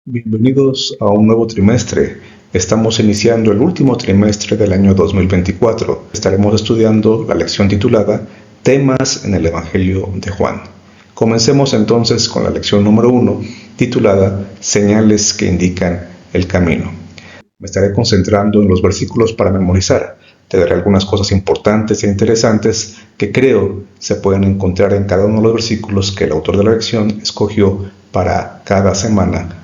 Bienvenidos a un nuevo trimestre. Estamos iniciando el último trimestre del año 2024. Estaremos estudiando la lección titulada Temas en el Evangelio de Juan. Comencemos entonces con la lección número 1, titulada Señales que indican el camino. Me estaré concentrando en los versículos para memorizar. Te daré algunas cosas importantes e interesantes que creo se pueden encontrar en cada uno de los versículos que el autor de la lección escogió para cada semana.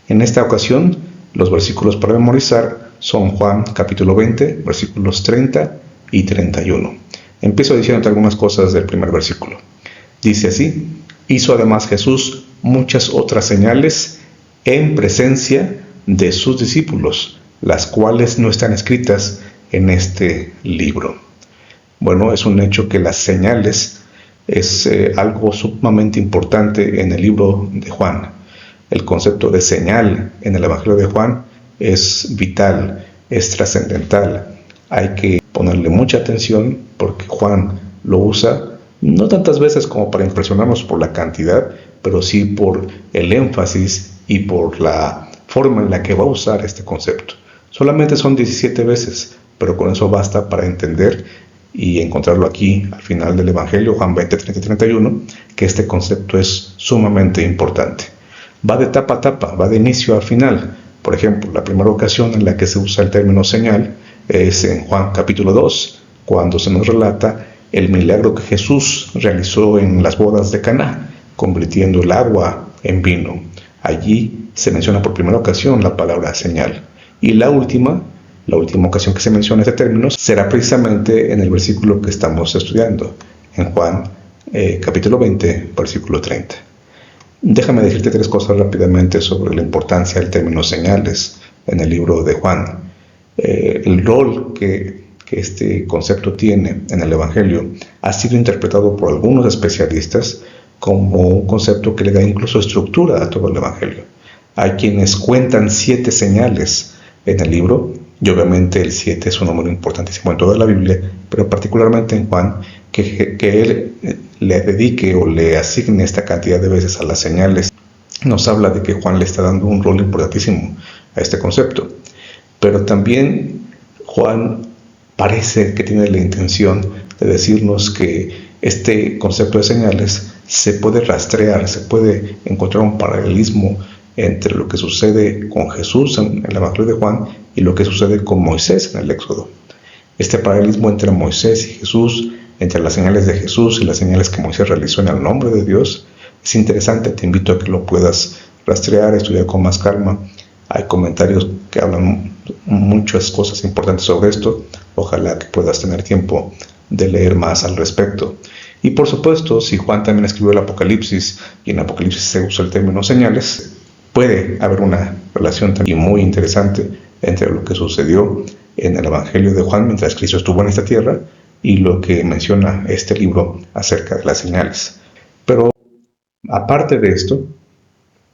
En esta ocasión, los versículos para memorizar son Juan capítulo 20, versículos 30 y 31. Empiezo diciéndote algunas cosas del primer versículo. Dice así: hizo además Jesús muchas otras señales en presencia de sus discípulos, las cuales no están escritas en este libro. Bueno, es un hecho que las señales es algo sumamente importante en el libro de Juan. El concepto de señal en el Evangelio de Juan es vital, es trascendental. Hay que ponerle mucha atención porque Juan lo usa no tantas veces como para impresionarnos por la cantidad, pero sí por el énfasis y por la forma en la que va a usar este concepto. Solamente son 17 veces, pero con eso basta para entender y encontrarlo aquí al final del Evangelio, Juan 20, 30 y 31, que este concepto es sumamente importante. Va de tapa a tapa, va de inicio a final. Por ejemplo, la primera ocasión en la que se usa el término señal es en Juan capítulo 2, cuando se nos relata el milagro que Jesús realizó en las bodas de Caná, convirtiendo el agua en vino. Allí se menciona por primera ocasión la palabra señal. Y la última ocasión que se menciona este término será precisamente en el versículo que estamos estudiando, en Juan capítulo 20, versículo 30. Déjame decirte tres cosas rápidamente sobre la importancia del término señales en el libro de Juan. El rol que este concepto tiene en el Evangelio ha sido interpretado por algunos especialistas como un concepto que le da incluso estructura a todo el Evangelio. Hay quienes cuentan 7 señales en el libro, y obviamente el 7 es un número importantísimo en toda la Biblia, pero particularmente en Juan, que él le dedique o le asigne esta cantidad de veces a las señales, nos habla de que Juan le está dando un rol importantísimo a este concepto. Pero también Juan parece que tiene la intención de decirnos que este concepto de señales se puede rastrear, se puede encontrar un paralelismo entre lo que sucede con Jesús en el Evangelio de Juan y lo que sucede con Moisés en el Éxodo. Este paralelismo entre Moisés y Jesús, entre las señales de Jesús y las señales que Moisés realizó en el nombre de Dios, es interesante. Te invito a que lo puedas rastrear, estudiar con más calma. Hay comentarios que hablan muchas cosas importantes sobre esto. Ojalá que puedas tener tiempo de leer más al respecto. Y por supuesto, si Juan también escribió el Apocalipsis y en Apocalipsis se usa el término señales, puede haber una relación también muy interesante entre lo que sucedió en el Evangelio de Juan mientras Cristo estuvo en esta tierra y lo que menciona este libro acerca de las señales. Pero aparte de esto,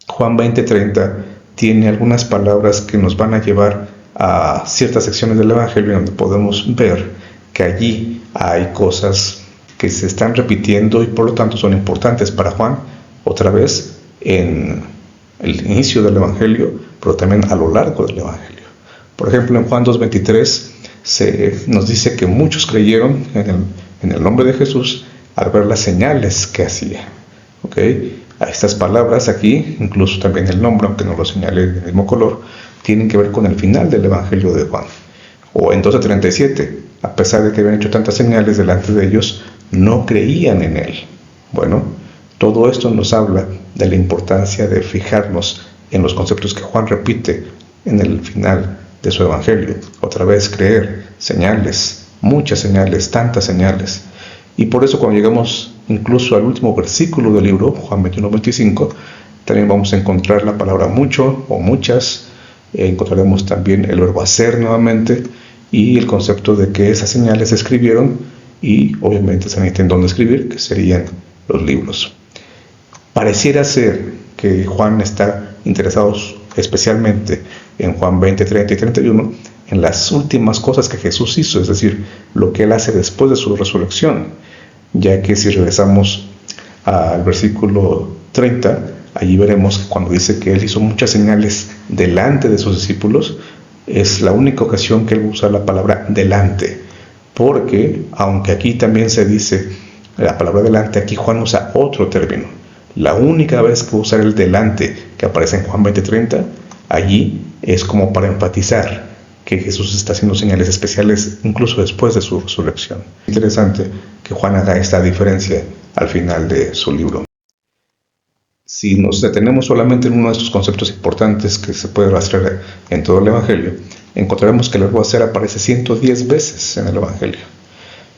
Juan 20:30 tiene algunas palabras que nos van a llevar a ciertas secciones del Evangelio donde podemos ver que allí hay cosas que se están repitiendo y por lo tanto son importantes para Juan, otra vez en el inicio del Evangelio, pero también a lo largo del Evangelio. Por ejemplo, en Juan 2:23 nos dice que muchos creyeron en el nombre de Jesús al ver las señales que hacía. ¿Okay? A estas palabras aquí, incluso también el nombre, aunque no lo señale del mismo color, tienen que ver con el final del Evangelio de Juan. O en 12:37, a pesar de que habían hecho tantas señales delante de ellos, no creían en él. Bueno, todo esto nos habla de la importancia de fijarnos en los conceptos que Juan repite en el final de su Evangelio. Otra vez, creer, señales, muchas señales, tantas señales. Y por eso cuando llegamos incluso al último versículo del libro, Juan 21:25, también vamos a encontrar la palabra mucho o muchas. Encontraremos también el verbo hacer nuevamente y el concepto de que esas señales se escribieron y obviamente se necesitan dónde escribir, que serían los libros. Pareciera ser que Juan está interesado especialmente en Juan 20, 30 y 31 en las últimas cosas que Jesús hizo, es decir, lo que él hace después de su resurrección, ya que si regresamos al versículo 30, allí veremos que cuando dice que Él hizo muchas señales delante de sus discípulos, es la única ocasión que Él usa la palabra delante, porque aunque aquí también se dice la palabra delante, aquí Juan usa otro término. La única vez que usa el delante que aparece en Juan 20:30, allí es como para enfatizar que Jesús está haciendo señales especiales incluso después de su resurrección. Interesante que Juan haga esta diferencia al final de su libro. Si nos detenemos solamente en uno de estos conceptos importantes que se puede rastrear en todo el Evangelio, encontraremos que el verbo hacer aparece 110 veces en el Evangelio.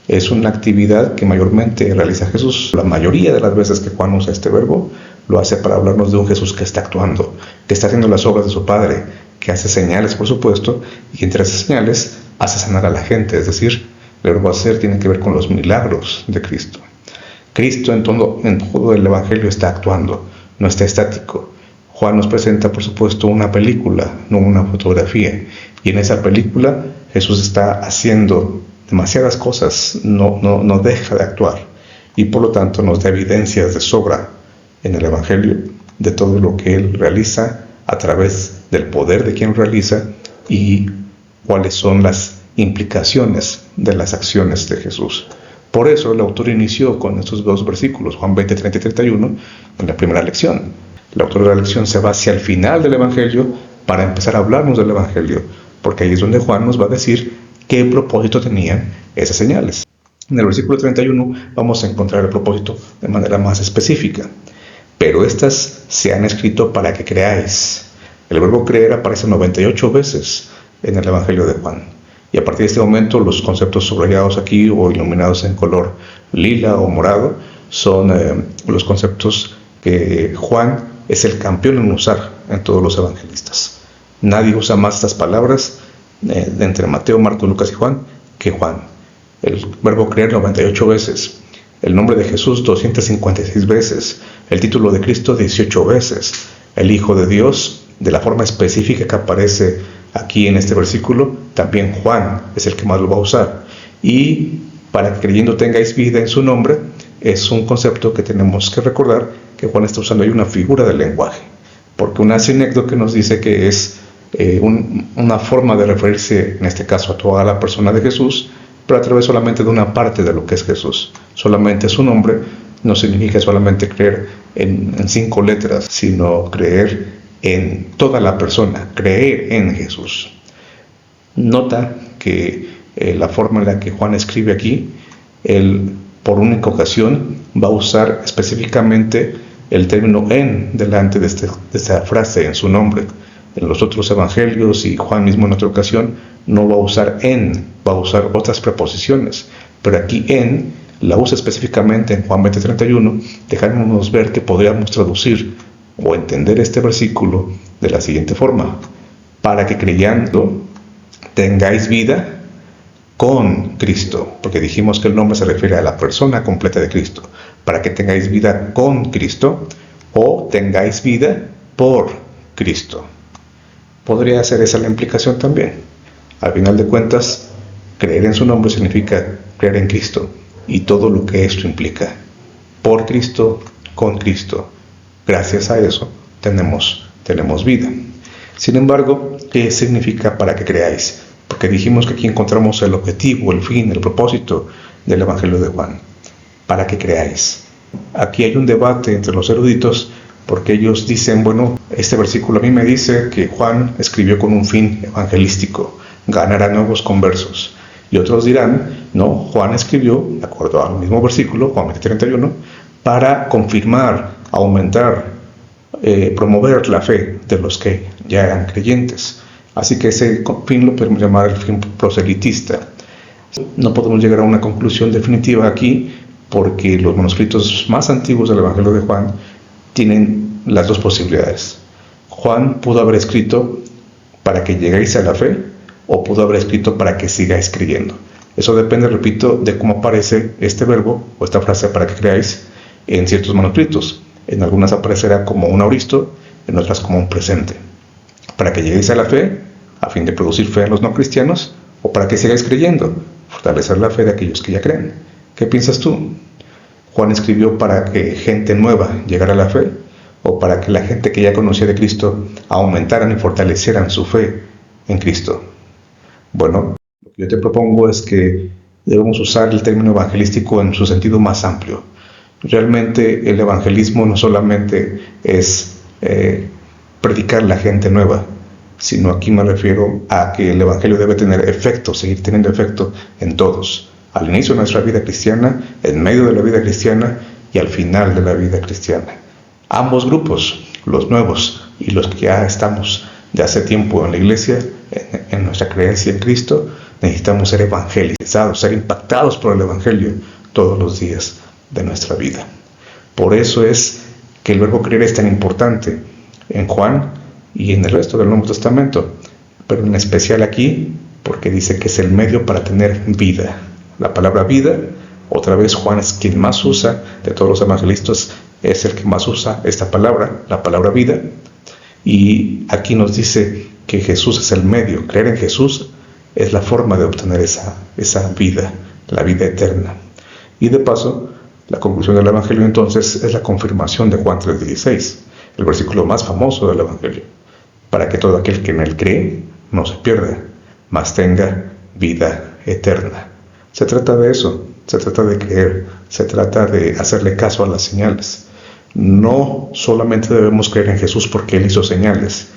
Es una actividad que mayormente realiza Jesús. La mayoría de las veces que Juan usa este verbo, lo hace para hablarnos de un Jesús que está actuando, que está haciendo las obras de su Padre, que hace señales, por supuesto, y entre esas señales hace sanar a la gente. Es decir, el verbo hacer tiene que ver con los milagros de Cristo. Cristo en todo el Evangelio está actuando, no está estático. Juan nos presenta, por supuesto, una película, no una fotografía. Y en esa película Jesús está haciendo demasiadas cosas, no deja de actuar. Y por lo tanto nos da evidencias de sobra en el Evangelio de todo lo que Él realiza a través del poder de quien realiza y cuáles son las implicaciones de las acciones de Jesús. Por eso el autor inició con estos dos versículos, Juan 20, 30 y 31, en la primera lección. El autor de la lección se va hacia el final del Evangelio para empezar a hablarnos del Evangelio, porque ahí es donde Juan nos va a decir qué propósito tenían esas señales. En el versículo 31 vamos a encontrar el propósito de manera más específica. Pero estas se han escrito para que creáis. El verbo creer aparece 98 veces en el Evangelio de Juan. Y a partir de este momento los conceptos subrayados aquí o iluminados en color lila o morado son los conceptos que Juan es el campeón en usar en todos los evangelistas. Nadie usa más estas palabras entre Mateo, Marcos, Lucas y Juan que Juan. El verbo creer 98 veces, el nombre de Jesús 256 veces, el título de Cristo 18 veces, el Hijo de Dios de la forma específica que aparece aquí en este versículo, también Juan es el que más lo va a usar. Y para que creyendo tengáis vida en su nombre, es un concepto que tenemos que recordar que Juan está usando ahí una figura del lenguaje, porque una sinécdoque nos dice que es una forma de referirse, en este caso, a toda la persona de Jesús, pero a través solamente de una parte de lo que es Jesús. Solamente su nombre no significa solamente creer en 5 letras, sino creer en toda la persona, creer en Jesús. Nota que la forma en la que Juan escribe aquí, él por única ocasión va a usar específicamente el término en delante de esta frase, en su nombre. En los otros evangelios y Juan mismo en otra ocasión no va a usar en, va a usar otras preposiciones, pero aquí en la usa específicamente en Juan 20:31, dejándonos ver que podríamos traducir o entender este versículo de la siguiente forma: para que creyendo tengáis vida con Cristo, porque dijimos que el nombre se refiere a la persona completa de Cristo, para que tengáis vida con Cristo o tengáis vida por Cristo. Podría ser esa la implicación también. Al final de cuentas, creer en su nombre significa creer en Cristo y todo lo que esto implica. Por Cristo, con Cristo. Gracias a eso tenemos vida. Sin embargo, ¿qué significa para que creáis? Porque dijimos que aquí encontramos el objetivo, el fin, el propósito del Evangelio de Juan. Para que creáis. Aquí hay un debate entre los eruditos, porque ellos dicen, bueno, este versículo a mí me dice que Juan escribió con un fin evangelístico, ganar a nuevos conversos. Y otros dirán, no, Juan escribió, de acuerdo al mismo versículo, Juan 20:31, para confirmar, aumentar, promover la fe de los que ya eran creyentes. Así que ese fin lo podemos llamar el fin proselitista. No podemos llegar a una conclusión definitiva aquí, porque los manuscritos más antiguos del Evangelio de Juan tienen las dos posibilidades. Juan pudo haber escrito para que lleguéis a la fe, o pudo haber escrito para que sigáis creyendo. Eso depende, repito, de cómo aparece este verbo o esta frase para que creáis en ciertos manuscritos. En algunas aparecerá como un aoristo, en otras como un presente. Para que lleguéis a la fe, a fin de producir fe en los no cristianos, o para que sigáis creyendo, fortalecer la fe de aquellos que ya creen. ¿Qué piensas tú? ¿Juan escribió para que gente nueva llegara a la fe, o para que la gente que ya conocía de Cristo aumentaran y fortalecieran su fe en Cristo? Bueno, lo que yo te propongo es que debemos usar el término evangelístico en su sentido más amplio. Realmente el evangelismo no solamente es predicar a la gente nueva, sino aquí me refiero a que el evangelio debe tener efecto, seguir teniendo efecto en todos, al inicio de nuestra vida cristiana, en medio de la vida cristiana y al final de la vida cristiana. Ambos grupos, los nuevos y los que ya estamos de hace tiempo en la iglesia, en nuestra creencia en Cristo, necesitamos ser evangelizados, ser impactados por el evangelio todos los días de nuestra vida. Por eso es que el verbo creer es tan importante en Juan y en el resto del Nuevo Testamento, pero en especial aquí porque dice que es el medio para tener vida. La palabra vida, otra vez Juan es quien más usa de todos los evangelistas, es el que más usa esta palabra, la palabra vida, y aquí nos dice que Jesús es el medio. Creer en Jesús es la forma de obtener esa vida, la vida eterna. Y de paso, la conclusión del Evangelio entonces es la confirmación de Juan 3:16, el versículo más famoso del Evangelio, para que todo aquel que en él cree no se pierda, mas tenga vida eterna. Se trata de eso, se trata de creer, se trata de hacerle caso a las señales. No solamente debemos creer en Jesús porque Él hizo señales,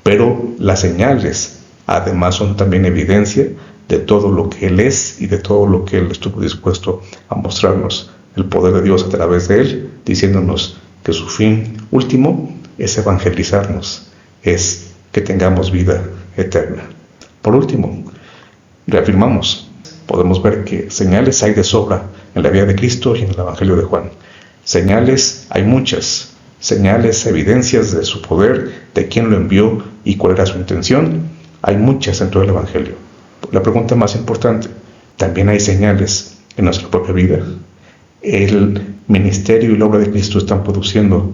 pero las señales además son también evidencia de todo lo que Él es y de todo lo que Él estuvo dispuesto a mostrarnos. El poder de Dios a través de Él, diciéndonos que su fin último es evangelizarnos, es que tengamos vida eterna. Por último, reafirmamos, podemos ver que señales hay de sobra en la vida de Cristo y en el Evangelio de Juan. Señales hay muchas, señales, evidencias de su poder, de quién lo envió y cuál era su intención. Hay muchas en todo el Evangelio. La pregunta más importante, ¿también hay señales en nuestra propia vida? El ministerio y la obra de Cristo están produciendo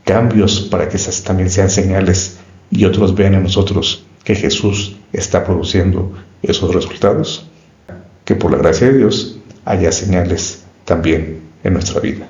cambios para que esas también sean señales y otros vean en nosotros que Jesús está produciendo esos resultados. Que por la gracia de Dios haya señales también en nuestra vida.